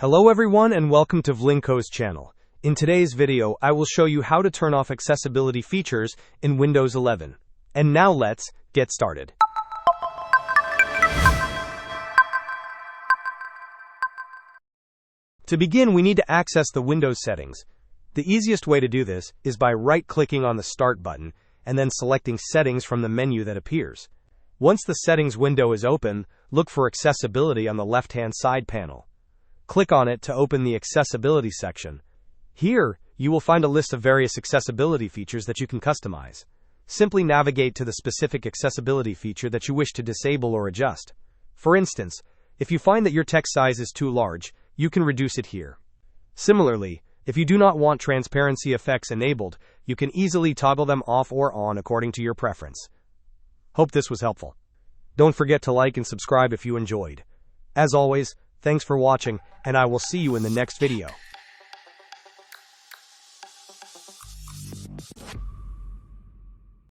Hello everyone and welcome to Vlinko's channel. In today's video, I will show you how to turn off accessibility features in Windows 11. And now let's get started. To begin, we need to access the Windows settings. The easiest way to do this is by right-clicking on the Start button and then selecting Settings from the menu that appears. Once the Settings window is open, look for Accessibility on the left-hand side panel. Click on it to open the Accessibility section. Here, you will find a list of various accessibility features that you can customize. Simply navigate to the specific accessibility feature that you wish to disable or adjust. For instance, if you find that your text size is too large, you can reduce it here. Similarly, if you do not want transparency effects enabled, you can easily toggle them off or on according to your preference. Hope this was helpful. Don't forget to like and subscribe if you enjoyed. As always, thanks for watching, and I will see you in the next video.